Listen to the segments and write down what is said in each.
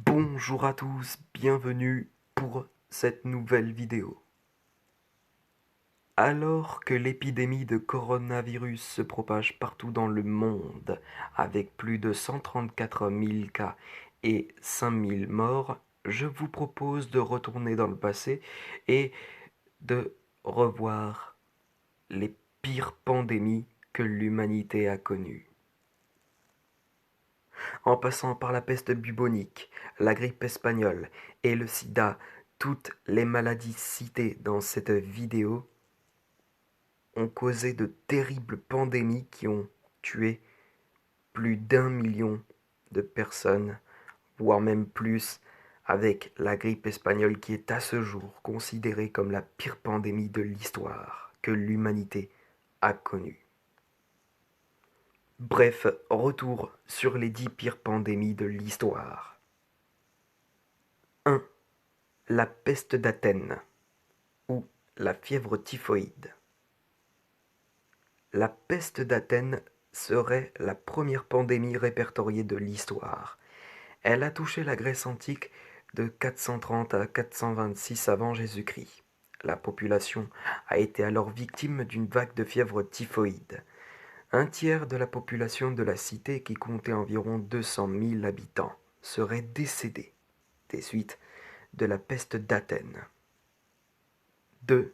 Bonjour à tous, bienvenue pour cette nouvelle vidéo. Alors que l'épidémie de coronavirus se propage partout dans le monde, avec plus de 134 000 cas et 5 000 morts, je vous propose de retourner dans le passé et de revoir les pires pandémies que l'humanité a connues. En passant par la peste bubonique, la grippe espagnole et le sida, toutes les maladies citées dans cette vidéo ont causé de terribles pandémies qui ont tué plus d'1 million de personnes, voire même plus, avec la grippe espagnole qui est à ce jour considérée comme la pire pandémie de l'histoire que l'humanité a connue. Bref, retour sur les 10 pires pandémies de l'histoire. 1. La peste d'Athènes ou la fièvre typhoïde. La peste d'Athènes serait la première pandémie répertoriée de l'histoire. Elle a touché la Grèce antique de 430 à 426 avant Jésus-Christ. La population a été alors victime d'une vague de fièvre typhoïde. Un tiers de la population de la cité, qui comptait environ 200 000 habitants, serait décédé des suites de la peste d'Athènes. 2.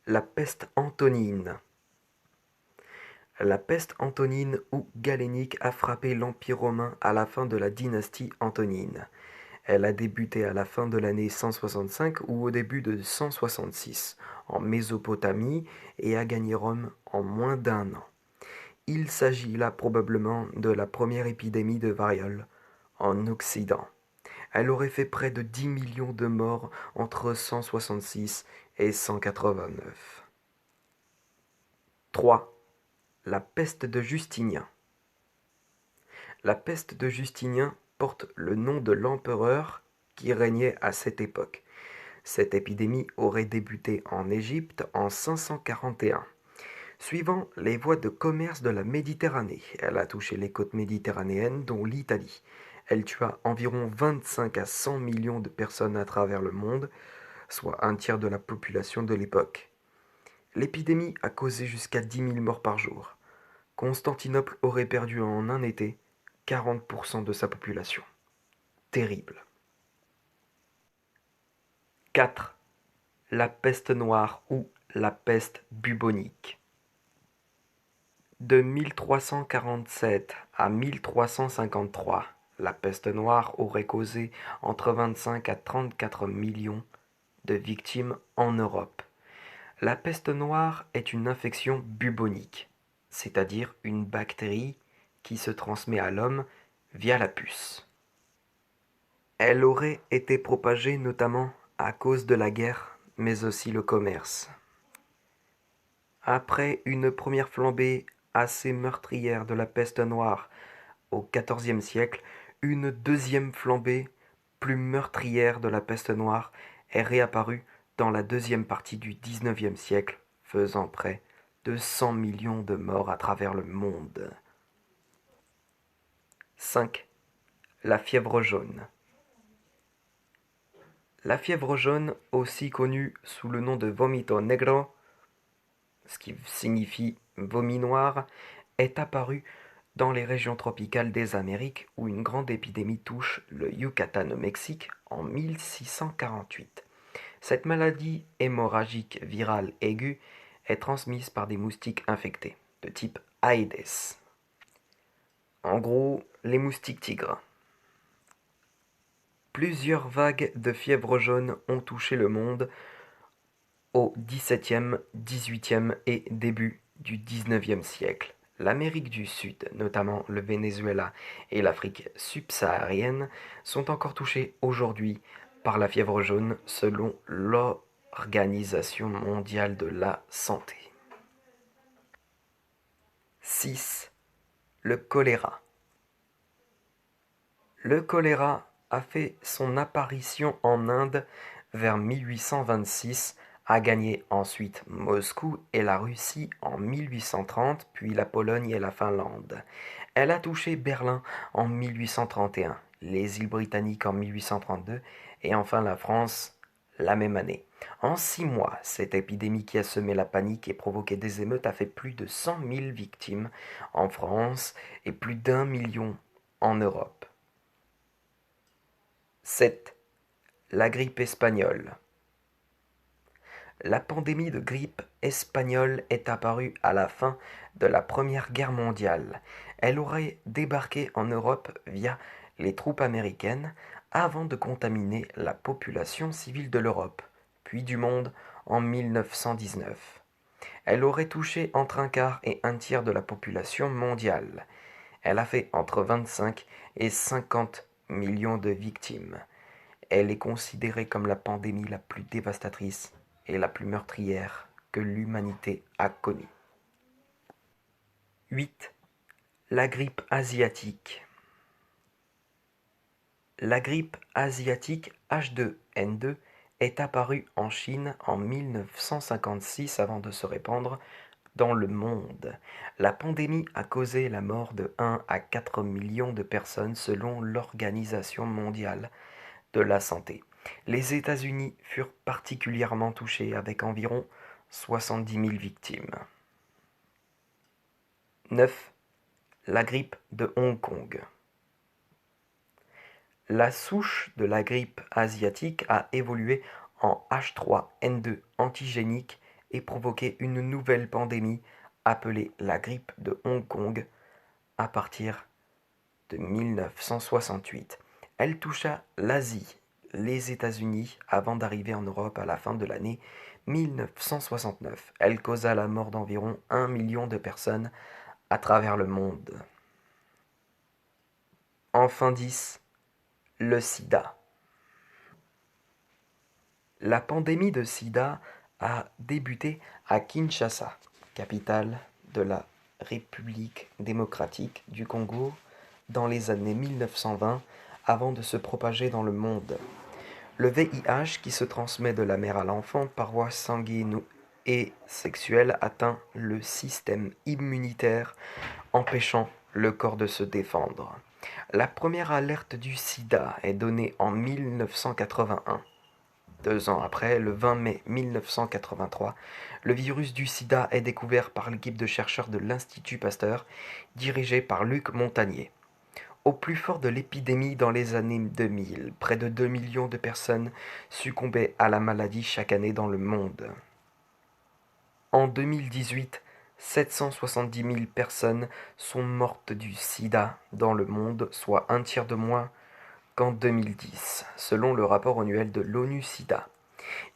La peste antonine. La peste antonine ou galénique a frappé l'Empire romain à la fin de la dynastie antonine. Elle a débuté à la fin de l'année 165 ou au début de 166 en Mésopotamie et a gagné Rome en moins d'1 an. Il s'agit là probablement de la première épidémie de variole en Occident. Elle aurait fait près de 10 millions de morts entre 166 et 189. 3. La peste de Justinien. La peste de Justinien porte le nom de l'empereur qui régnait à cette époque. Cette épidémie aurait débuté en Égypte en 541. Suivant les voies de commerce de la Méditerranée, elle a touché les côtes méditerranéennes, dont l'Italie. Elle tua environ 25 à 100 millions de personnes à travers le monde, soit un tiers de la population de l'époque. L'épidémie a causé jusqu'à 10 000 morts par jour. Constantinople aurait perdu en un été 40% de sa population. Terrible. 4. La peste noire ou la peste bubonique. De 1347 à 1353, la peste noire aurait causé entre 25 à 34 millions de victimes en Europe. La peste noire est une infection bubonique, c'est-à-dire une bactérie qui se transmet à l'homme via la puce. Elle aurait été propagée notamment à cause de la guerre, mais aussi le commerce. Après une première flambée assez meurtrière de la peste noire au XIVe siècle, une deuxième flambée plus meurtrière de la peste noire est réapparue dans la deuxième partie du XIXe siècle, faisant près de 100 millions de morts à travers le monde. 5. La fièvre jaune. La fièvre jaune, aussi connue sous le nom de vomito negro, ce qui signifie vomi noir, est apparue dans les régions tropicales des Amériques où une grande épidémie touche le Yucatan au Mexique en 1648. Cette maladie hémorragique virale aiguë est transmise par des moustiques infectés, de type Aedes. En gros, les moustiques tigres. Plusieurs vagues de fièvre jaune ont touché le monde au XVIIe, XVIIIe et début du XIXe siècle. L'Amérique du Sud, notamment le Venezuela et l'Afrique subsaharienne, sont encore touchées aujourd'hui par la fièvre jaune selon l'Organisation mondiale de la santé. 6. Le choléra. Le choléra a fait son apparition en Inde vers 1826, a gagné ensuite Moscou et la Russie en 1830, puis la Pologne et la Finlande. Elle a touché Berlin en 1831. les îles Britanniques en 1832 et enfin la France la même année. En 6 mois, cette épidémie qui a semé la panique et provoqué des émeutes a fait plus de 100 000 victimes en France et plus d'1 million en Europe. 7. La grippe espagnole. La pandémie de grippe espagnole est apparue à la fin de la Première Guerre mondiale. Elle aurait débarqué en Europe via les troupes américaines avant de contaminer la population civile de l'Europe, puis du monde en 1919. Elle aurait touché entre un quart et un tiers de la population mondiale. Elle a fait entre 25 et 50 millions de victimes. Elle est considérée comme la pandémie la plus dévastatrice et la plus meurtrière que l'humanité a connue. 8. La grippe asiatique. La grippe asiatique H2N2 est apparue en Chine en 1956 avant de se répandre dans le monde. La pandémie a causé la mort de 1 à 4 millions de personnes selon l'Organisation mondiale de la santé. Les États-Unis furent particulièrement touchés avec environ 70 000 victimes. 9. La grippe de Hong Kong. La souche de la grippe asiatique a évolué en H3N2 antigénique et provoqué une nouvelle pandémie appelée la grippe de Hong Kong à partir de 1968. Elle toucha l'Asie, les États-Unis avant d'arriver en Europe à la fin de l'année 1969. Elle causa la mort d'environ 1 million de personnes à travers le monde. Enfin 10. Le sida. La pandémie de sida a débuté à Kinshasa, capitale de la République démocratique du Congo, dans les années 1920 avant de se propager dans le monde. Le VIH, qui se transmet de la mère à l'enfant par voie sanguine et sexuelle, atteint le système immunitaire, empêchant le corps de se défendre. La première alerte du sida est donnée en 1981. 2 ans après, le 20 mai 1983, le virus du sida est découvert par l'équipe de chercheurs de l'Institut Pasteur, dirigée par Luc Montagnier. Au plus fort de l'épidémie dans les années 2000, près de 2 millions de personnes succombaient à la maladie chaque année dans le monde. En 2018, 770 000 personnes sont mortes du sida dans le monde, soit un tiers de moins qu'en 2010, selon le rapport annuel de l'ONU-SIDA.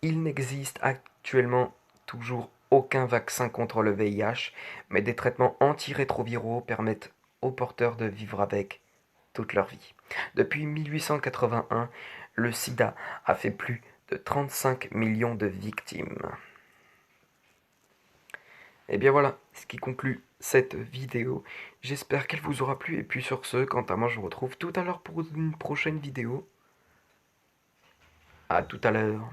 Il n'existe actuellement toujours aucun vaccin contre le VIH, mais des traitements antirétroviraux permettent aux porteurs de vivre avec toute leur vie. Depuis 1881, le sida a fait plus de 35 millions de victimes. Et bien voilà, ce qui conclut cette vidéo. J'espère qu'elle vous aura plu. Et puis sur ce, quant à moi, je vous retrouve tout à l'heure pour une prochaine vidéo. À tout à l'heure.